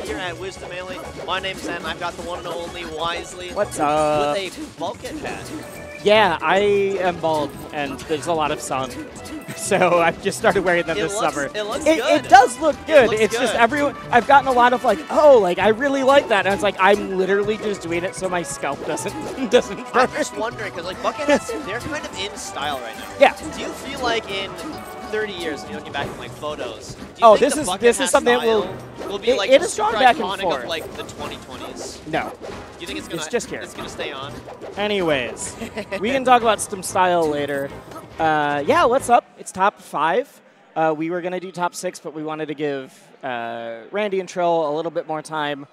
here at Wisdom Alley. My name's Zen. I've got the one and only Wisely. What's up? With a bucket hat. Yeah, I am bald, and there's a lot of sun. So I've just started wearing them this summer. It looks good. It does look good. It it's good. just everyone. I've gotten a lot of like, oh, like I really like that, and it's like I'm literally just doing it so my scalp doesn't I'm just wondering because like bucket hats, they're kind of in style right now. Yeah. Do you feel like in 30 years, you know, looking back in like photos, do you Oh, think this is something that will be like it is strong back and iconic forth. of like the 2020s? No. Do you think it's just here. It's gonna stay on? Anyways, we can talk about some style later. Yeah, what's up? It's top 5. We were going to do top 6, but we wanted to give Randy and Trill a little bit more time.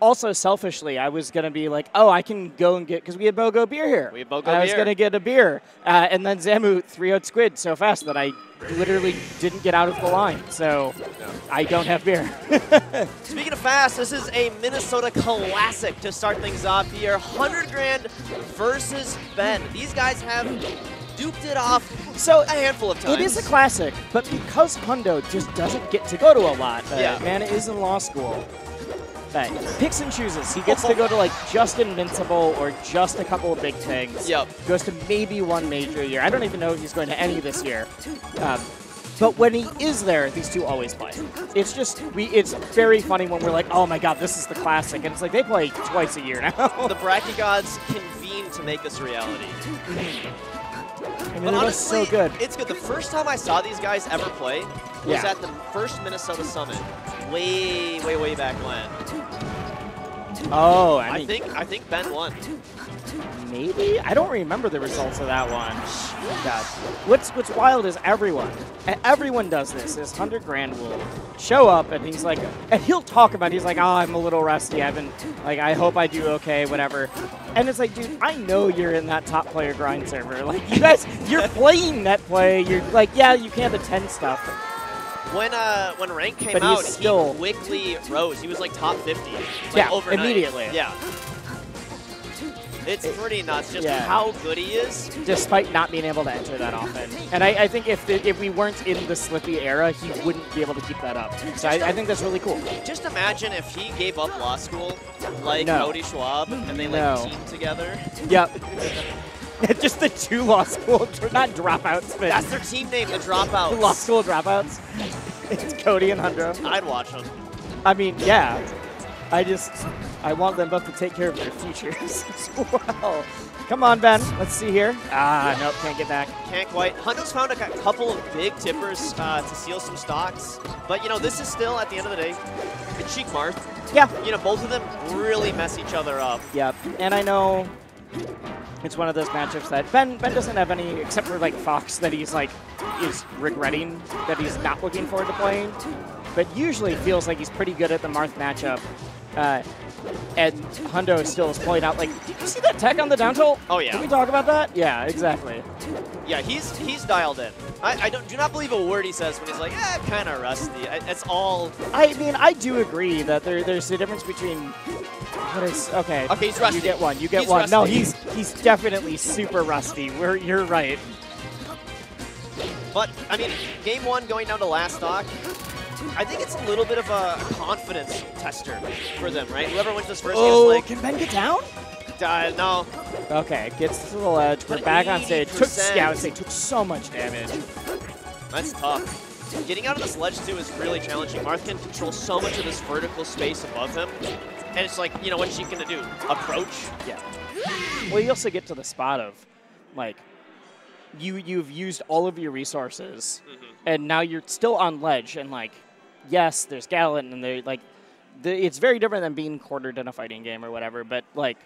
Also, selfishly, I was going to be like, oh, I can go and get, because we had BOGO beer here. We had BOGO beer. I was going to get a beer. And then Zamu 3-0'd Squid so fast that I literally didn't get out of the line. So I don't have beer. Speaking of fast, this is a Minnesota classic to start things off here. 100 grand versus Ben. These guys have duped it off a handful of times. It is a classic, but because Hundo just doesn't get to go to a lot, man is in law school. Picks and chooses. He gets to go to like just Invincible or just a couple of big things. Yep. Goes to maybe one major year. I don't even know if he's going to any this year. But when he is there, these two always play. It's just, it's very funny when we're like, oh my god, this is the classic. And it's like, they play twice a year now. The bracket gods convene to make this reality. I mean, but they're honestly, so good. It's good. The first time I saw these guys ever play was at the first Minnesota Summit, way back when. Oh, I think Ben won. Maybe? I don't remember the results of that one. God. What's wild is everyone does this. This 100 grand will show up and he's like, and he'll talk about it. He's like, oh, I'm a little rusty. I hope I do okay, whatever. And it's like, dude, I know you're in that top player grind server. Like, you guys, you're playing net play. You're like, yeah, you can't attend stuff. When rank came out, he quickly rose. He was like top 50. Like overnight. Immediately. Yeah. It's pretty nuts just how good he is. Despite not being able to enter that often. And I think if we weren't in the Slippy era, he wouldn't be able to keep that up. So I think that's really cool. Just imagine if he gave up law school like Cody Schwab and they like teamed together. Yep. Just the two law school, not dropouts, but that's their team name, the Dropouts. Law school dropouts. It's Cody and Hundo. I'd watch them. I mean, yeah. I want them both to take care of their futures as well. Come on, Ben. Let's see here. Nope, can't get back. Can't quite. Hundo's found a couple of big tippers to steal some stocks. But, you know, this is still, at the end of the day, it's Sheik Marth. Yeah. You know, both of them really mess each other up. Yep. And I know it's one of those matchups that Ben doesn't have any, except for, like, Fox, that he's, like, is regretting that he's not looking forward to playing. But usually feels like he's pretty good at the Marth matchup. And Hundo still is pulling out, like, did you see that tech on the down tilt? Oh, yeah. Can we talk about that? Yeah, exactly. Yeah, he's dialed in. I do not believe a word he says when he's like, kind of rusty. It's all... I mean, I do agree that there's a difference between... What is... Okay, he's rusty. You get one. You get he's one. Rusty. No, he's definitely super rusty. You're right. But, I mean, game 1 going down to last stock, I think it's a little bit of a confidence tester for them, right? Whoever wins this first gets like... can Ben get down? No. Okay, gets to the ledge. We're back on stage. Took so much damage. That's tough. Getting out of this ledge, too, is really challenging. Marth can control so much of this vertical space above him. And it's like, you know, what's she going to do? Approach? Yeah. Well, you also get to the spot of, like, you've used all of your resources, and now you're still on ledge, and, like, yes, there's Gallant, and they're, like, it's very different than being quartered in a fighting game or whatever, but, like,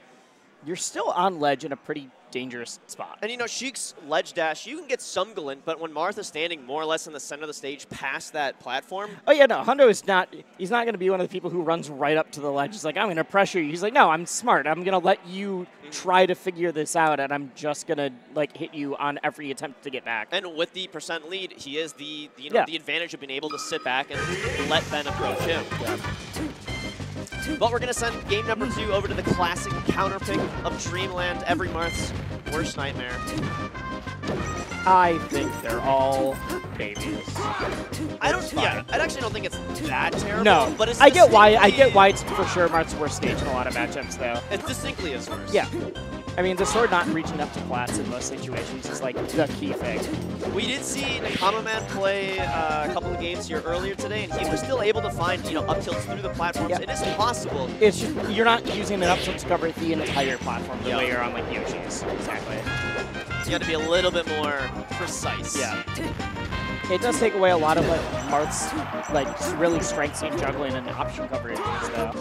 you're still on ledge in a pretty dangerous spot. And, you know, Sheik's ledge dash, you can get some Gallant, but when Marth is standing more or less in the center of the stage past that platform... Oh, yeah, no, Hundo is not... He's not going to be one of the people who runs right up to the ledge. He's like, I'm going to pressure you. He's like, no, I'm smart. I'm going to let you try to figure this out, and I'm just going to, like, hit you on every attempt to get back. And with the % lead, he is the advantage of being able to sit back and let Ben approach him. Yeah. But we're going to send game number 2 over to the classic counterpick of Dreamland, every Marth's worst nightmare. I think they're all babies. I actually don't think it's that terrible. No, but it's I get why it's for sure Marth's worst stage in a lot of matchups, though. It distinctly is worse. Yeah. I mean, the sword not reaching up to plats in most situations is like the key thing. We did see Nakama Man play a couple of games here earlier today, and he was still able to find, up tilts through the platforms. Yeah. It is possible. It's just, you're not using an up tilt to cover the entire platform the way you're on like Yoshi's. Exactly. You got to be a little bit more precise. Yeah. It does take away a lot of like Marth's really strengths in juggling and option coverage though.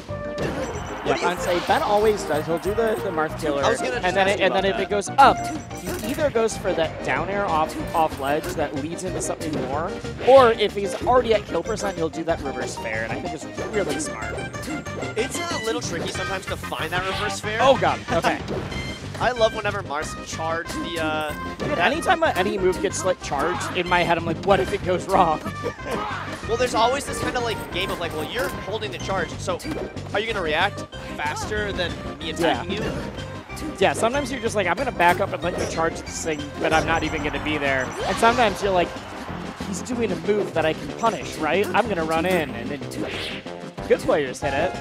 Yeah, I'd say Ben always does. He'll do the Marth killer, and then if it goes up, he either goes for that down air off ledge that leads into something more, or if he's already at kill percent, he'll do that reverse fair, and I think it's really smart. It's a little tricky sometimes to find that reverse fair. Oh god. Okay. I love whenever Marth charge the. Anytime any move gets like charged, in my head I'm like, what if it goes wrong? Well, there's always this kind of like game of like, well, you're holding the charge, so are you gonna react faster than me attacking you? Yeah, sometimes you're just like, I'm gonna back up and let you charge this thing, but I'm not even gonna be there. And sometimes you're like, he's doing a move that I can punish, right? I'm gonna run in, and then good players hit it.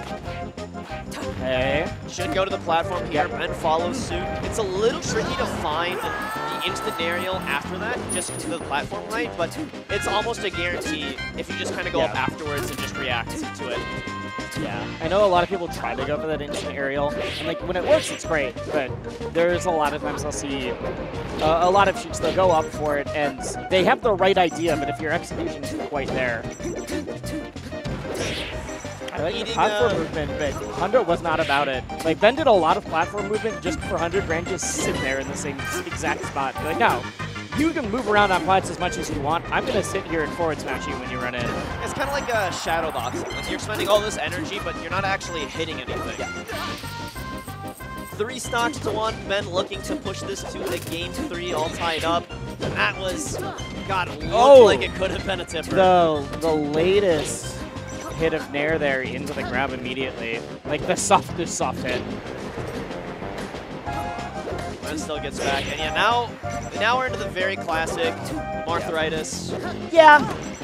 Okay. Should go to the platform here and follow suit. It's a little tricky to find the instant aerial after that, just to the platform right, but it's almost a guarantee if you just kind of go up afterwards and just react to it. Yeah, I know a lot of people try to go for that instant aerial, and like when it works, it's great, but there's a lot of times I'll see a lot of Sheiks, they'll go up for it, and they have the right idea, but if your execution isn't quite there. I like the platform movement, but Hundo was not about it. Like, Ben did a lot of platform movement just for 100 grand, just sit there in the same exact spot. Like, no, you can move around on plats as much as you want. I'm going to sit here and forward smash you when you run in. It's kind of like a shadow boxing. Like, you're spending all this energy, but you're not actually hitting anything. Yeah. 3 stocks to 1. Ben looking to push this to a game 3, all tied up. That was, God, it looked like it could have been a tipper. The latest hit of Nair there into the grab immediately. Like the softest soft hit. Ben still gets back. And yeah, now we're into the very classic Marthritis. Yeah,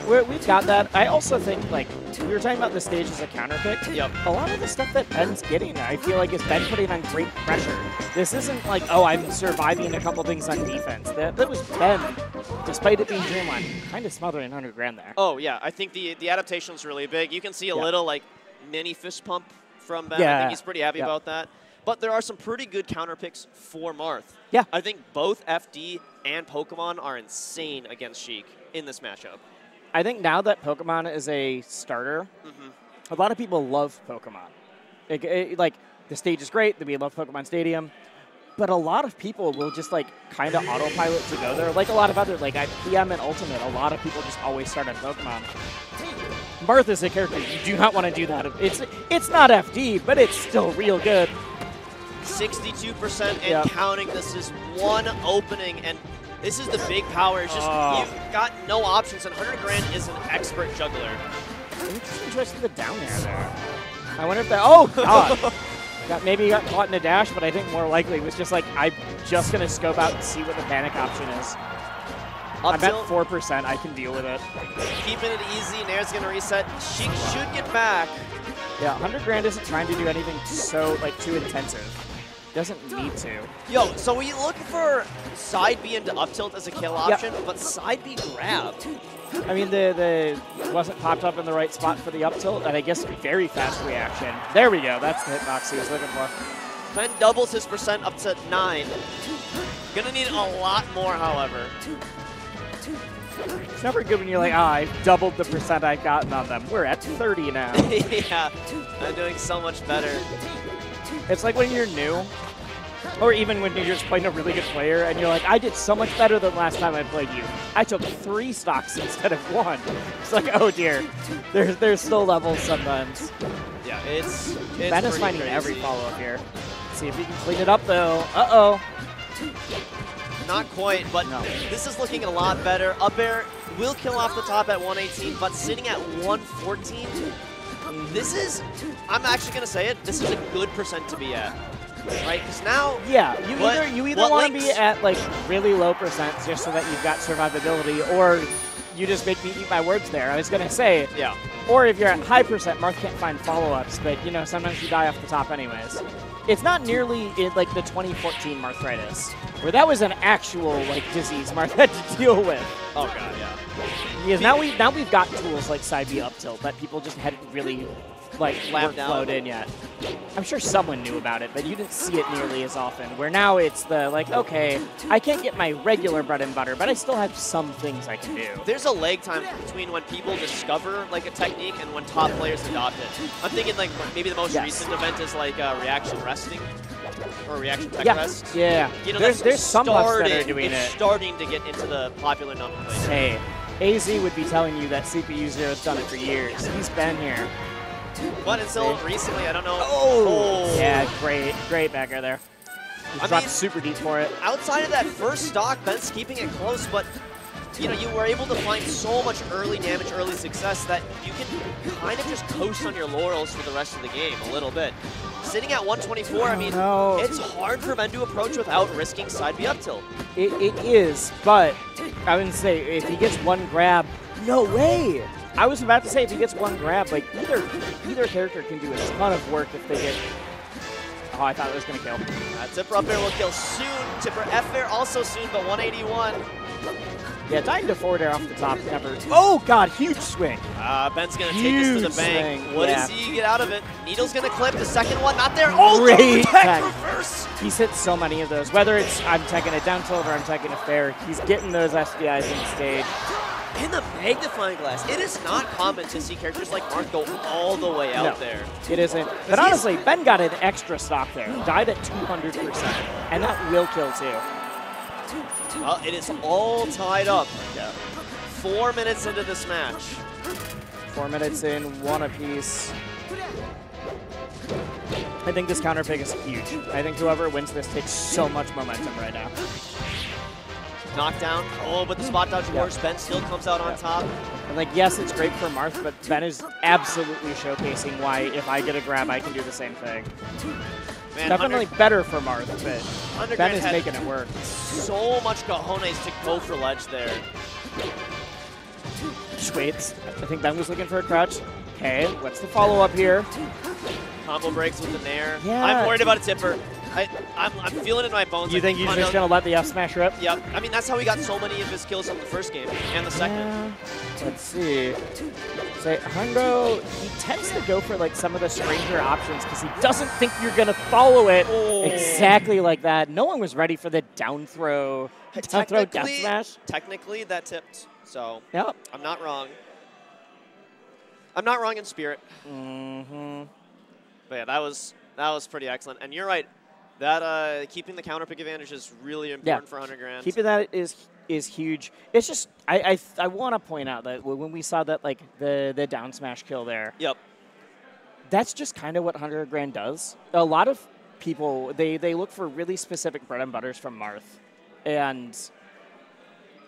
we've got that. I also think, like, we were talking about the stage as a counter pick. Yep. A lot of the stuff that Ben's getting, I feel like, is Ben putting on great pressure. This isn't like, oh, I'm surviving a couple things on defense. That was Ben, despite it being Dreamline, kind of smothering 100 grand there. Oh, yeah. I think the adaptation's really big. You can see a little, like, mini fist pump from Ben. Yeah. I think he's pretty happy about that. But there are some pretty good counter picks for Marth. Yeah. I think both FD and Pokemon are insane against Sheik in this matchup. I think now that Pokemon is a starter, a lot of people love Pokemon. Like, the stage is great, we love Pokemon Stadium, but a lot of people will just, like, kind of autopilot to go there. Like a lot of other, like, at PM and Ultimate, a lot of people just always start on Pokemon. Marth is a character you do not want to do that. It's not FD, but it's still real good. 62% and counting. This is one opening, and this is the big power. It's just you've got no options, and 100 grand is an expert juggler. Interesting choice to the down air there. I wonder if that. Oh god! Maybe he got caught in a dash, but I think more likely it was just like, I'm just gonna scope out and see what the panic option is. I'm at 4%. I can deal with it. Keeping it easy. Nair's gonna reset. Sheik should get back. Yeah, 100 grand isn't trying to do anything so too intensive. Doesn't need to. Yo, so we look for side B into up tilt as a kill option, but side B grab. I mean, the wasn't popped up in the right spot for the up tilt, and I guess very fast reaction. There we go. That's the hitbox he was looking for. Ben doubles his percent up to 9. Gonna need a lot more, however. It's never good when you're like, I've doubled the percent I've gotten on them. We're at 30 now. Yeah, I'm doing so much better. It's like when you're new, or even when you're just playing a really good player, and you're like, I did so much better than last time I played you. I took 3 stocks instead of 1. It's like, oh dear. There's still levels sometimes. Yeah, it's Ben is finding every follow-up here. Let's see if he can clean it up, though. Uh-oh. Not quite, but this is looking a lot better. Up air will kill off the top at 118, but sitting at 114, this is, I'm actually going to say it, this is a good percent to be at. right? Because now, yeah, you either want to be links? at like really low percents just so that you've got survivability, or you just make me eat my words there. I was gonna say, yeah. or if you're at high percent, Marth can't find follow-ups, but you know sometimes you die off the top anyways. It's not nearly like the 2014 Marthritis, where that was an actual like disease Marth had to deal with. Oh god, yeah. Because now we've got tools like side B up tilt that people just hadn't really like workflowed in yet. I'm sure someone knew about it, but you didn't see it nearly as often. Where now it's the like, okay, I can't get my regular bread and butter, but I still have some things I can do. There's a lag time between when people discover like a technique and when top players adopt it. I'm thinking like maybe the most recent event is like reaction resting or reaction tech rest. Yeah, you know, there's some buffs that are doing it's starting to get into the popular nomenclature. Hey, AZ would be telling you that CPU Zero's done it for years. He's been here. But until recently, I don't know. Oh! Yeah, great back air there. He dropped super deep for it. Outside of that first stock, Ben's keeping it close, but you know, you were able to find so much early damage, early success that you can kind of just coast on your laurels for the rest of the game a little bit. Sitting at 124, I mean, it's hard for Ben to approach without risking side B up tilt. It is, but I wouldn't say if he gets one grab, no way. I was about to say if he gets one grab, like either character can do a ton of work if they get. Oh, I thought it was gonna kill. Tipper up air will kill soon. Tipper F air also soon, but 181. Yeah, dying to forward air off the top never. Oh god, huge swing. Ben's gonna take this to the bank. Swing. What does he get out of it? Needle's gonna clip the second one, not there. Oh, great tech reverse. He's hit so many of those. Whether it's I'm taking it down tilt or I'm taking it fair, he's getting those SDIs in stage. In the magnifying glass, it is not common to see characters like Marth go all the way out there. It isn't. But honestly, Ben got an extra stock there. Died at 200%, and that will kill too. Well, it is all tied up. Yeah. 4 minutes into this match. 4 minutes in, one apiece. I think this counter pick is huge. I think whoever wins this takes so much momentum right now. Knockdown. Oh, but the spot dodge works. Ben still comes out on top. And like, yes, it's great for Marth, but Ben is absolutely showcasing why if I get a grab, I can do the same thing. Man, definitely better for Marth, but Ben is making it work. So much cojones to go for ledge there. Just waits. I think Ben was looking for a crouch. Okay, what's the follow-up here? Combo breaks with the nair. Yeah. I'm worried about a tipper. I'm feeling it in my bones. You think he's just going to let the F smash rip? Yep. I mean, that's how he got so many of his kills from the first game and the second. Yeah. Let's see. Say, Hungo, he tends to go for like some of the stranger options because he doesn't think you're going to follow it exactly like that. No one was ready for the down throw death smash. Technically, that tipped. So yep. I'm not wrong. I'm not wrong in spirit. Mm-hmm. But yeah, that was pretty excellent. And you're right. That keeping the counter pick advantage is really important for 100 grand. Keeping that is huge. It's just I want to point out that when we saw that like the down smash kill there. Yep. That's just kind of what 100 grand does. A lot of people they look for really specific bread and butters from Marth, and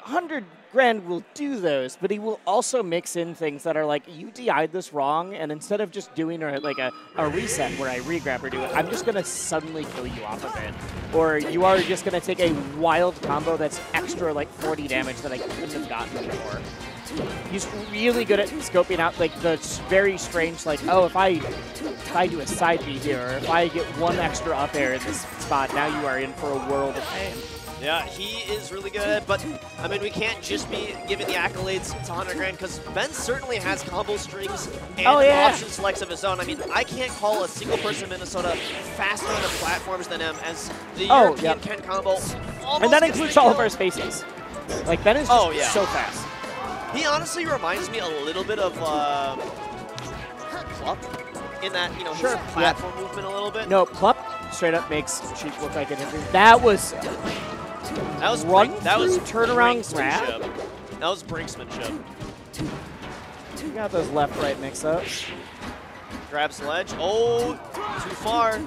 100 grand will do those, but he will also mix in things that are like, you DI'd this wrong, and instead of just doing like a reset where I re-grab or do it, I'm just going to suddenly kill you off of it. Or you are just going to take a wild combo that's extra like 40 damage that I couldn't have gotten before. He's really good at scoping out like the very strange, like, oh, if I do a side B here, or if I get one extra up air in this spot, now you are in for a world of pain. Yeah, he is really good, but I mean, we can't just be giving the accolades to 100 grand because Ben certainly has combo strings and option selects of his own. I mean, I can't call a single person in Minnesota faster on the platforms than him as the European Ken combo. And that includes all of our spaces. Like, Ben is just so fast. He honestly reminds me a little bit of Plup in that, you know, his platform movement a little bit. No, Plup straight up makes Sheik look like an injury. That was turnaround grab. That was brinksmanship. You got those left-right mix-ups. Grabs ledge. Oh, too far.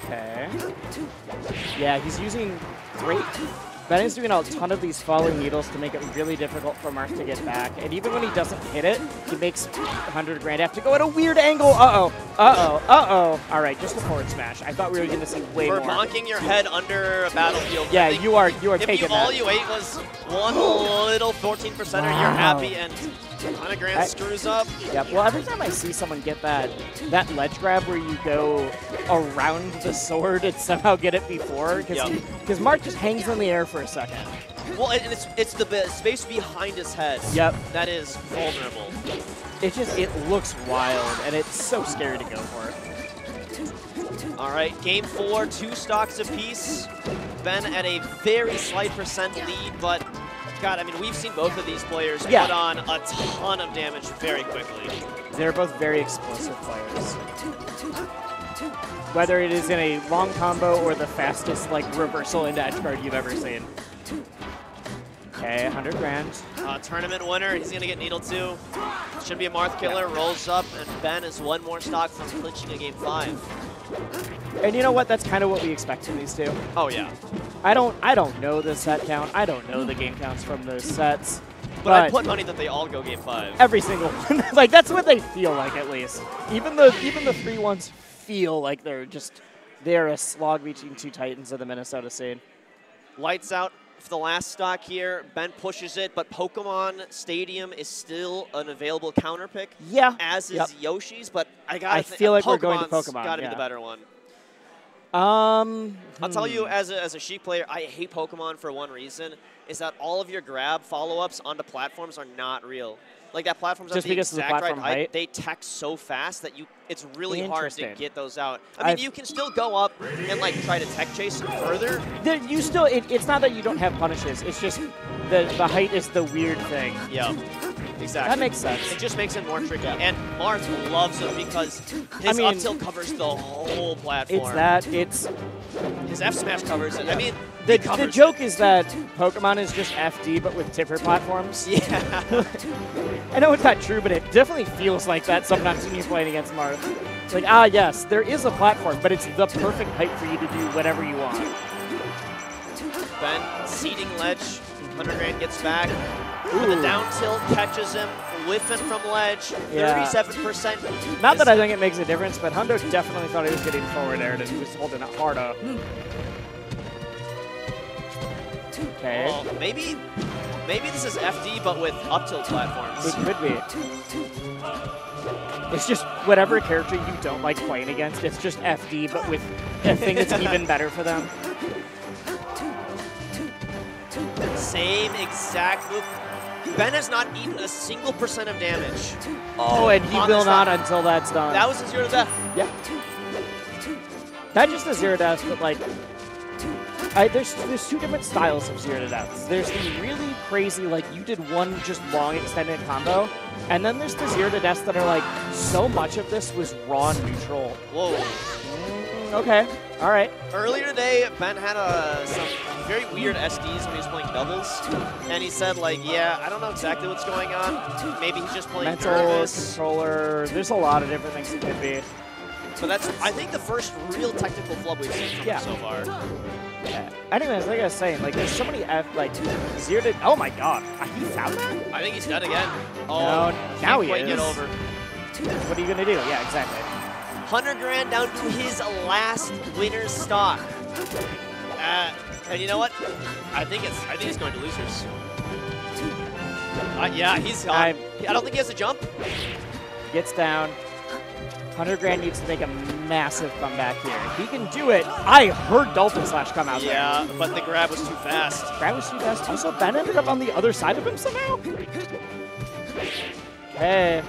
Okay. Yeah, he's using great. Ben is doing a ton of these falling needles to make it really difficult for Marth to get back. And even when he doesn't hit it, he makes 100 grand have to go at a weird angle. Uh-oh. All right, just a forward smash. I thought we were going to see way more. For bonking your head under a battlefield. Yeah, you are taking that. If all you ate was one little 14%er, you're happy, and 100 grand screws up. Yeah, well, every time I see someone get that ledge grab where you go around the sword and somehow get it before, because Marth just hangs in the air for a second. Well, and it's the space behind his head that is vulnerable. It looks wild, and it's so scary to go for. All right, game 4, 2 stocks apiece. Ben at a very slight percent lead, but God, I mean, we've seen both of these players put on a ton of damage very quickly. They're both very explosive players. Whether it is in a long combo or the fastest reversal into edge guard you've ever seen. Okay, 100 grand. Tournament winner, he's gonna get needle 2. Should be a Marth killer, rolls up, and Ben is one more stock from clinching a game 5. And you know what? That's kind of what we expect from these two. Oh yeah. I don't know the set count. I don't know the game counts from those sets. But I put money that they all go game 5. Every single one. That's what they feel like, at least. Even the 3-1s feel like they're a slog between two titans of the Minnesota scene. Lights out for the last stock here. Ben pushes it, but Pokemon Stadium is still an available counter pick. Yeah. As is Yoshi's, but I feel like we're going to Pokemon. Got to be the better one. I'll tell you, as a Sheik player, I hate Pokemon for one reason, is that all of your grab follow-ups onto platforms are not real. Like that platform's just at the because of the platform height. They text so fast that it's really hard to get those out. I mean, you can still go up and try to tech chase further. It's not that you don't have punishes. It's just the height is the weird thing. Yeah, exactly. That makes sense. It just makes it more tricky. And Marth loves it because his up tilt covers the whole platform. It's his F smash covers it. I mean, the joke is that Pokemon is just FD but with tipper platforms. Yeah. I know it's not true, but it definitely feels like that sometimes when you're playing against Marth. It's like, yes, there is a platform, but it's the perfect height for you to do whatever you want. Ben seeding ledge. 100 grand gets back. The down tilt catches him, whiffing from ledge. 37%. Not that I think it makes a difference, but Hundo definitely thought he was getting forward air and he was holding it hard up. Okay. Well, maybe this is FD, but with up tilt platforms. It could be. It's just whatever character you don't like playing against, it's just FD, but with a thing that's even better for them. Same exact move. Ben has not eaten a single % of damage. Oh, and he will not until that's done. That was a 0 to death. Yeah. Not just a 0 to death, but there's two different styles of 0 to deaths. There's the really crazy, you did one just long extended combo, and then there's the 0 to deaths that are so much of this was raw neutral. Whoa. Okay. All right. Earlier today, Ben had some very weird SDs when he was playing doubles, and he said, yeah, I don't know exactly what's going on. Maybe he's just playing nervous. Controller. There's a lot of different things it could be. But that's, I think, the first real technical flub we've seen from him so far. Yeah. Anyways, like I was saying, there's so many 0 to. Oh my God, he found that? I think he's dead again. Oh, no, now he is. Get over. What are you gonna do? Yeah, exactly. 100 grand down to his last winner's stock. And you know what? I think he's going to losers. Yeah, he's gone. I don't think he has a jump. Gets down. 100 grand needs to make a massive comeback here. If he can do it, I heard Dolphin Slash come out there. Yeah, but the grab was too fast. Grab was too fast. Also, Ben ended up on the other side of him somehow. Okay.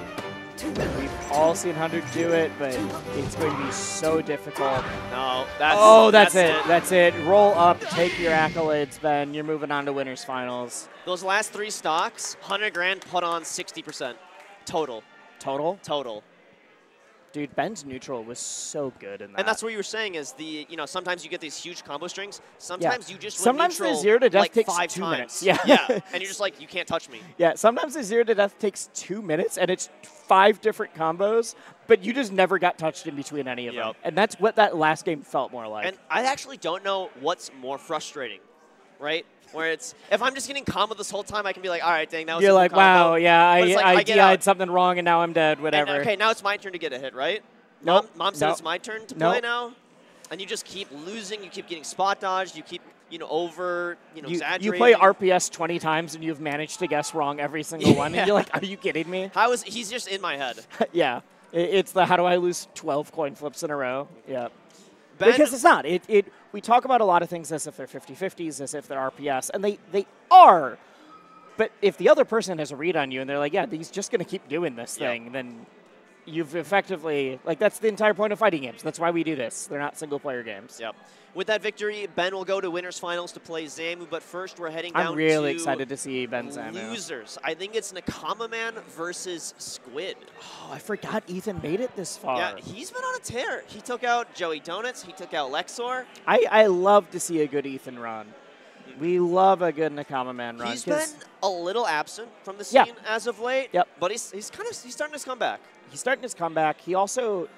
We've all seen 100 do it, but it's going to be so difficult. No, that's it. That's it. Roll up, take your accolades, Ben. You're moving on to winners finals. Those last 3 stocks, 100 grand put on 60% total. Total? Total. Dude, Ben's neutral was so good in that. And that's what you were saying is sometimes you get these huge combo strings. Sometimes you just win sometimes neutral the 0 to death takes 5 2 times. minutes. Yeah. Yeah. And you're just like, you can't touch me. Yeah, sometimes the 0 to death takes 2 minutes and it's 5 different combos, but you just never got touched in between any of them. And that's what that last game felt more like. And I actually don't know what's more frustrating, right? Where it's, if I'm just getting combo this whole time, I can be like, all right, dang, that was You're a like, combo. wow, yeah, I DI'd something wrong and now I'm dead, whatever. And, okay, now it's my turn to get a hit, right? Nope. Mom said Nope. it's my turn to Nope. play now, and you just keep losing. You keep getting spot dodged. You keep exaggerating. You play RPS 20 times and you've managed to guess wrong every single one, and you're like, are you kidding me? He's just in my head. Yeah. It's the how do I lose 12 coin flips in a row? Yeah. Ben, Because it's not. We talk about a lot of things as if they're 50-50s, as if they're RPS, and they are. But if the other person has a read on you and they're like, yeah, he's just going to keep doing this thing, then you've effectively, like, that's the entire point of fighting games. That's why we do this. They're not single-player games. Yep. With that victory, Ben will go to winners finals to play Zamu, but first we're heading down to I'm really excited to see Ben Zamu. losers. I think it's Nakama Man versus Squid. Oh, I forgot Ethan made it this far. Yeah, he's been on a tear. He took out Joey Donuts. He took out Lexor. I love to see a good Ethan run. We love a good Nakama Man run. He's been a little absent from the scene as of late. Yep. But he's starting his comeback. He's starting his comeback. He also,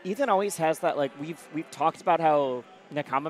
Ethan always has that, like, we've talked about how Nakama